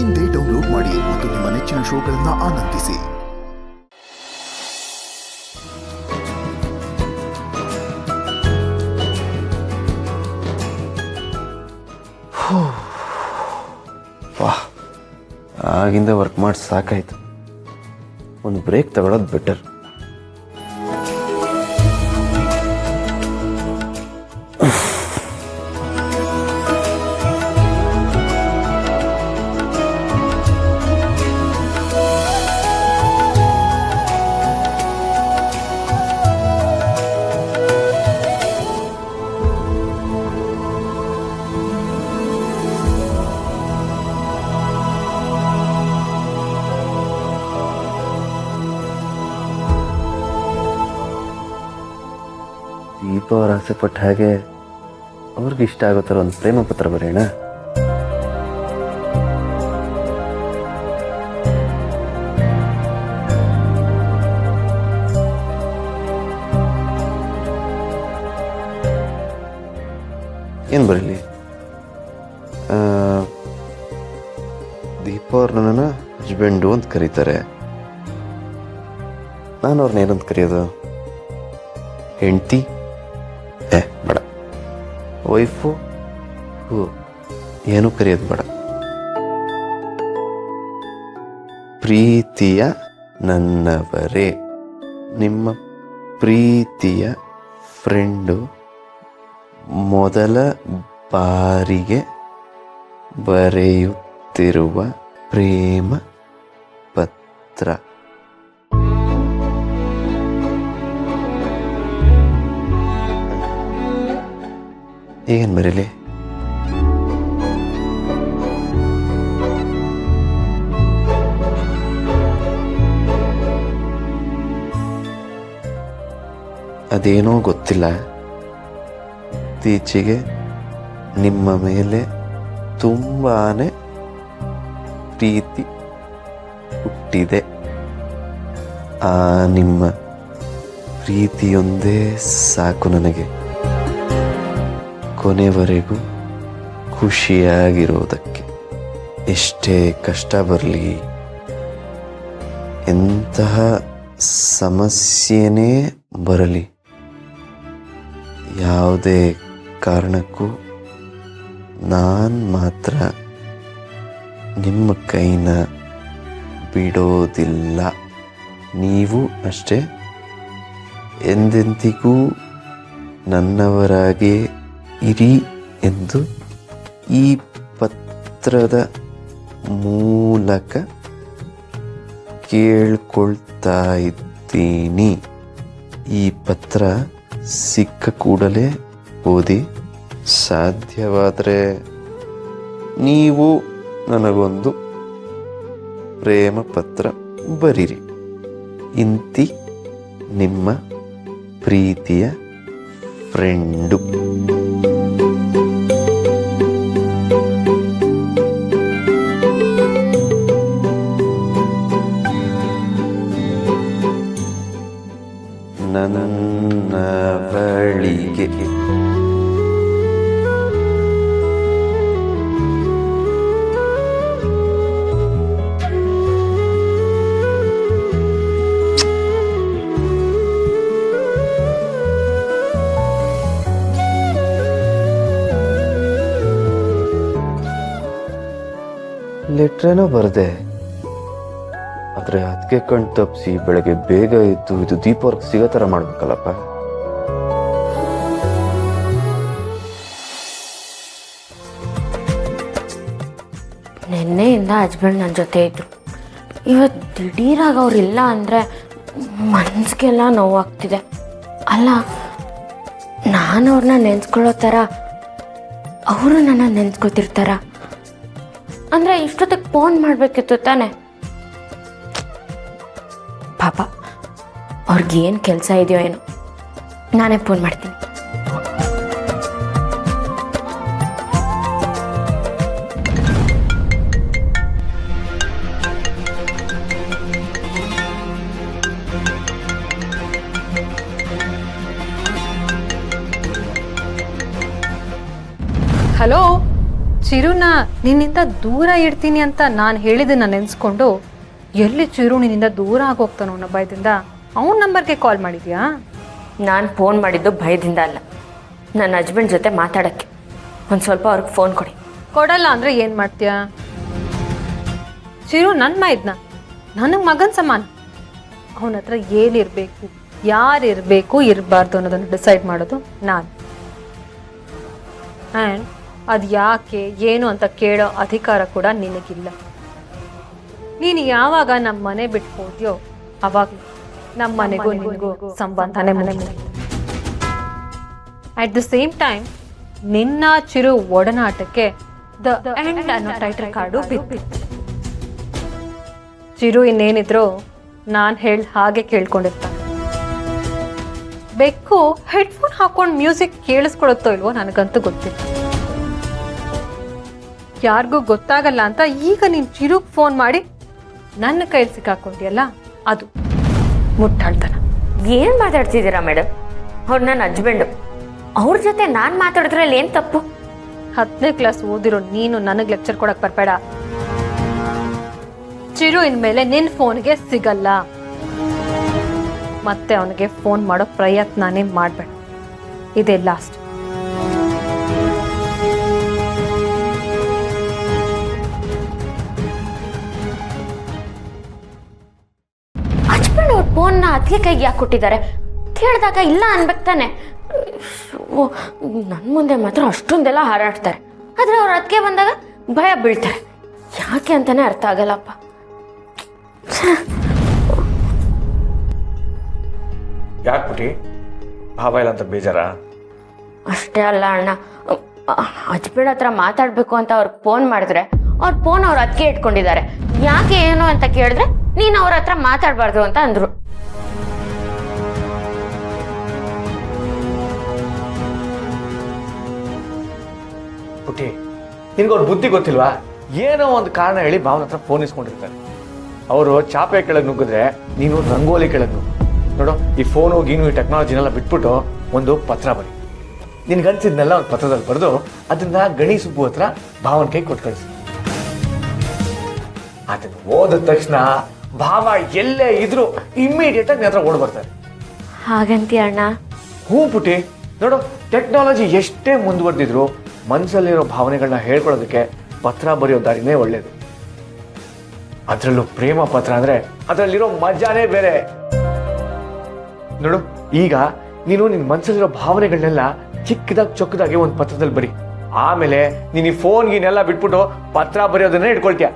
ಇಂದೇ ಡೌನ್ಲೋಡ್ ಮಾಡಿ ಮತ್ತು ನಿಮ್ಮ ನೆಚ್ಚಿನ ಶೋಗಳನ್ನು ಆನಂದಿಸಿ. ವಾಹ್, ಆಗಿಂದ ವರ್ಕ್ ಮಾಡಿ ಸಾಕಾಯ್ತು. ಒಂದು ಬ್ರೇಕ್ ತಗೊಳ್ಳೋದು ಬೆಟರ್. ದೀಪ ಅವ್ರು ಆಸೆ ಪಟ್ಟ ಹಾಗೆ ಅವ್ರಿಗೆ ಇಷ್ಟ ಆಗೋ ಥರ ಒಂದು ಪ್ರೇಮ ಪತ್ರ ಬರೆಯೋಣ. ಏನು ಬರೀಲಿ? ದೀಪ ಅವ್ರು ನನ್ನನ್ನು ಹಸ್ಬೆಂಡು ಅಂತ ಕರೀತಾರೆ. ನಾನು ಅವ್ರನ್ನ ಏನಂತ ಕರೆಯೋದು? ಹೆಂಡ್ತಿ? ಬೇಡ. ವೈಫು? ಏನೂ ಕರೆಯೋದು ಬೇಡ. ಪ್ರೀತಿಯ ನನ್ನವರೇ, ನಿಮ್ಮ ಪ್ರೀತಿಯ ಫ್ರೆಂಡು, ಮೊದಲ ಬಾರಿಗೆ ಬರೆಯುತ್ತಿರುವ ಪ್ರೇಮ ಪತ್ರ. ಏನು ಬರೀಲಿ? ಅದೇನೋ ಗೊತ್ತಿಲ್ಲ, ಇತ್ತೀಚೆಗೆ ನಿಮ್ಮ ಮೇಲೆ ತುಂಬಾನೇ ಪ್ರೀತಿ ಹುಟ್ಟಿದೆ. ಆ ನಿಮ್ಮ ಪ್ರೀತಿಯೊಂದೇ ಸಾಕು ನನಗೆ ಕೊನೆವರೆಗೂ ಖುಷಿಯಾಗಿರೋದಕ್ಕೆ. ಎಷ್ಟೇ ಕಷ್ಟ ಬರಲಿ, ಎಂತಹ ಸಮಸ್ಯೆನೇ ಬರಲಿ, ಯಾವುದೇ ಕಾರಣಕ್ಕೂ ನಾನು ಮಾತ್ರ ನಿಮ್ಮ ಕೈನ ಬಿಡೋದಿಲ್ಲ. ನೀವು ಅಷ್ಟೇ ಎಂದೆಂದಿಗೂ ನನ್ನವರಾಗೇ ಇರಿ ಎಂದು ಈ ಪತ್ರದ ಮೂಲಕ ಕೇಳ್ಕೊಳ್ತಾ ಇದ್ದೀನಿ. ಈ ಪತ್ರ ಸಿಕ್ಕ ಕೂಡಲೇ ಓದಿ, ಸಾಧ್ಯವಾದರೆ ನೀವು ನನಗೊಂದು ಪ್ರೇಮ ಪತ್ರ ಬರೀರಿ. ಇಂತಿ ನಿಮ್ಮ ಪ್ರೀತಿಯ ಫ್ರೆಂಡು. ನನ್ನ ಬಳಿಗೆ ಲೆಟ್ರೇನೋ ಬರದೆ, ಆದರೆ ಅದಕ್ಕೆ ಕಣ್ ತಪ್ಪಿಸಿ ಬೆಳಗ್ಗೆ ಬೇಗ ಇದ್ದು ಇದು ದೀಪವ್ರಿಗೆ ಸಿಗೋ ಥರ ಮಾಡ್ಬೇಕಲ್ಲಪ್ಪ. ನಿನ್ನೆಯಿಂದ ಹಸ್ಬೆಂಡ್ ನನ್ನ ಜೊತೆ ಇದ್ರು. ಇವತ್ತು ದಿಢೀರಾಗಿ ಅವ್ರಿಲ್ಲ ಅಂದರೆ ಮನಸ್ಸಿಗೆಲ್ಲ ನೋವಾಗ್ತಿದೆ. ಅಲ್ಲ, ನಾನು ಅವ್ರನ್ನ ನೆನೆಸ್ಕೊಳ್ಳೋ ಥರ ಅವರು ನನ್ನ ನೆನೆಸ್ಕೊತಿರ್ತಾರ ಅಂದರೆ ಇಷ್ಟೊತ್ತಿಗೆ ಫೋನ್ ಮಾಡಬೇಕಿತ್ತು ತಾನೆ. ಪಾಪ ಅವ್ರಿಗೇನು ಕೆಲಸ ಇದೆಯೋ ಏನೋ, ನಾನೇ ಫೋನ್ ಮಾಡ್ತೀನಿ. ಹಲೋ ಚಿರುನಾ, ನಿನ್ನಿಂದ ದೂರ ಇಡ್ತೀನಿ ಅಂತ ನಾನು ಹೇಳಿದ್ದನ್ನ ನೆನೆಸ್ಕೊಂಡು ಎಲ್ಲಿ ಚಿರು ನಿನ್ನಿಂದ ದೂರ ಆಗೋಗ್ತಾನೋ ಅನ್ನೋ ಭಯದಿಂದ ಅವನ ನಂಬರ್ಗೆ ಕಾಲ್ ಮಾಡಿದ್ಯಾ? ನಾನು ಫೋನ್ ಮಾಡಿದ್ದು ಭಯದಿಂದ ಅಲ್ಲ, ನನ್ನ ಹಸ್ಬೆಂಡ್ ಜೊತೆ ಮಾತಾಡೋಕ್ಕೆ. ಒಂದು ಸ್ವಲ್ಪ ಅವ್ರಿಗೆ ಫೋನ್ ಕೊಡಿ. ಕೊಡಲ್ಲ ಅಂದರೆ ಏನು ಮಾಡ್ತೀಯಾ? ಚಿರು ನನ್ನ ಮೈದ್ನ, ನನಗೆ ಮಗನ ಸಮಾನ. ಅವನ ಹತ್ರ ಏನಿರಬೇಕು, ಯಾರಿರಬೇಕು, ಇರಬಾರ್ದು ಅನ್ನೋದನ್ನು ಡಿಸೈಡ್ ಮಾಡೋದು ನಾನು. ಆ್ಯಂಡ್ ಅದು ಯಾಕೆ ಏನು ಅಂತ ಕೇಳೋ ಅಧಿಕಾರ ಕೂಡ ನಿನಗಿಲ್ಲ. ನೀನು ಯಾವಾಗ ನಮ್ಮ ಮನೆ ಬಿಟ್ಟು ಹೋದ್ಯೋ ಅವಾಗ ನಮ್ಮ ಮನೆಗೂ ನಿನಗೂ ಸಂಬಂಧನೇ ಮುಗಿತು. ಅಟ್ ದ ಸೇಮ್ ಟೈಮ್ ನಿನ್ನ ಚಿರು ಒಡನಾಟಕ್ಕೆ ದ ಎಂಡ್ ಅನ್ನೋ ಟೈಟಲ್ ಕಾರ್ಡು ಬಿದ್ದಿತ್ತು. ಚಿರು ಇನ್ನೇನಿದ್ರು ನಾನು ಹೇಳ್ ಹಾಗೆ ಕೇಳ್ಕೊಂಡಿರ್ತಾನೆ. ಬೆಕ್ಕು ಹೆಡ್ಫೋನ್ ಹಾಕೊಂಡು ಮ್ಯೂಸಿಕ್ ಕೇಳಿಸ್ಕೊಳುತ್ತೋ ಇಲ್ವೋ ನನಗಂತೂ ಗೊತ್ತಿಲ್ಲ. ಯಾರಿಗೂ ಗೊತ್ತಾಗಲ್ಲ ಅಂತ ಈಗ ನೀನು ಚಿರುಗ್ ಫೋನ್ ಮಾಡಿ ನನ್ನ ಕೈಲಿ ಸಿಕ್ಕಾಕೊಂಡಿಯಲ್ಲ, ಅದು ಮುಟ್ಟಾಳ್ತನ. ಏನು ಮಾತಾಡ್ತಿದ್ದೀರಾ ಮೇಡಮ್? ಅವ್ರು ನನ್ನ ಹಸ್ಬೆಂಡು, ಅವ್ರ ಜೊತೆ ನಾನು ಮಾತಾಡಿದ್ರಲ್ಲಿ ಏನು ತಪ್ಪು? 10ನೇ ಕ್ಲಾಸ್ ಓದಿರೋ ನೀನು ನನಗೆ ಲೆಕ್ಚರ್ ಕೊಡಕ್ ಬರ್ಬೇಡ. ಚಿರು ಇನ್ಮೇಲೆ ನಿನ್ನ ಫೋನ್ಗೆ ಸಿಗಲ್ಲ. ಮತ್ತೆ ಅವನಿಗೆ ಫೋನ್ ಮಾಡೋ ಪ್ರಯತ್ನನೇ ಮಾಡಬೇಡ. ಇದೇ ಲಾಸ್ಟ್. ಹಸ್ಬೆಂಡ್ ಅವ್ರ ಫೋನ್ನ ಅದಕ್ಕೆ ಕೈಗೆ ಯಾಕೆ ಕೊಟ್ಟಿದ್ದಾರೆ ಕೇಳಿದಾಗ ಇಲ್ಲ ಅನ್ಬೇಕು ತಾನೆ. ನನ್ನ ಮುಂದೆ ಮಾತ್ರ ಅಷ್ಟೊಂದೆಲ್ಲ ಹಾರಾಡ್ತಾರೆ, ಆದರೆ ಅವ್ರು ಅದಕ್ಕೆ ಬಂದಾಗ ಭಯ ಬೀಳ್ತಾರೆ. ಯಾಕೆ ಅಂತಾನೆ ಅರ್ಥ ಆಗಲ್ಲಪ್ಪ. ಯಾಕೆ ಪುಟಿ, ಭಾವ ಇಲ್ಲ ಅಂತ ಬೇಜಾರ? ಅಷ್ಟೇ ಅಲ್ಲ ಅಣ್ಣ, ಹಸ್ಬೆಂಡ್ ಹತ್ರ ಮಾತಾಡಬೇಕು ಅಂತ ಅವ್ರಿಗೆ ಫೋನ್ ಮಾಡಿದ್ರೆ ಅವ್ರ ಫೋನ್ ಅವ್ರು ಅದಕ್ಕೆ ಇಟ್ಕೊಂಡಿದ್ದಾರೆ. ಯಾಕೆ ಏನು ಅಂತ ಕೇಳಿದ್ರೆ ನೀನು ಅವ್ರ ಹತ್ರ ಮಾತಾಡಬಾರ್ದು ಅಂತ ಅಂದ್ರು. ಪುಟಿ, ನಿನ್ಗವ್ರ ಬುದ್ಧಿ ಗೊತ್ತಿಲ್ವಾ? ಏನೋ ಒಂದು ಕಾರಣ ಹೇಳಿ ಭಾವನ ಹತ್ರ ಫೋನ್ ಇಸ್ಕೊಂಡಿರ್ತಾರೆ. ಅವರು ಚಾಪೆ ಕೆಳಗೆ ನುಗ್ಗಿದ್ರೆ ನೀನು ರಂಗೋಲಿ ಕೆಳಗೆ ನುಗ್ಗು. ನೋಡು, ಈ ಫೋನು ಗೀನು ಈ ಟೆಕ್ನಾಲಜಿನೆಲ್ಲ ಬಿಟ್ಬಿಟ್ಟು ಒಂದು ಪತ್ರ ಬರಿ. ನಿನ್ಗನ್ಸಿದ್ನೆಲ್ಲ ಒಂದು ಪತ್ರದಲ್ಲಿ ಬರೆದು ಅದನ್ನ ಗಣಿ ಸುಬ್ಬು ಹತ್ರ ಭಾವನ ಕೈ ಕೊಟ್ಟು ಕಳಿಸಿ. ಅದನ್ನ ಓದಿದ ತಕ್ಷಣ ಭಾವ ಎಲ್ಲೇ ಇದ್ರು ಇಮ್ಮಿಡಿಯೇಟ್ ಆಗಿ ನಿನ್ನ ಹತ್ರ ಓಡ್ ಬರ್ತಾರೆ. ಹಾಗಂತೀಯ ಅಣ್ಣ? ಹ್ಞೂ ಪುಟಿ, ನೋಡು, ಟೆಕ್ನಾಲಜಿ ಎಷ್ಟೇ ಮುಂದುವರೆದಿದ್ರು ಮನಸ್ಸಲ್ಲಿರೋ ಭಾವನೆಗಳನ್ನ ಹೇಳ್ಕೊಳ್ಳೋದಕ್ಕೆ ಪತ್ರ ಬರೆಯೋ ದಾರಿನೇ ಒಳ್ಳೇದು. ಅದರಲ್ಲೂ ಪ್ರೇಮ ಪತ್ರ ಅಂದ್ರೆ ಅದರಲ್ಲಿರೋ ಮಜಾನೇ ಬೇರೆ. ನೋಡು, ಈಗ ನೀನು ನಿನ್ನ ಮನಸ್ಸಲ್ಲಿರೋ ಭಾವನೆಗಳನ್ನೆಲ್ಲ ಚಿಕ್ಕದಾಗಿ ಚೊಕ್ಕದಾಗಿ ಒಂದು ಪತ್ರದಲ್ಲಿ ಬರಿ. ಆಮೇಲೆ ನೀನು ಈ ಫೋನ್ ಗೀನೆಲ್ಲ ಬಿಟ್ಬಿಟ್ಟು ಪತ್ರ ಬರೆಯೋದನ್ನೇ ಇಟ್ಕೊಳ್ತೀಯ.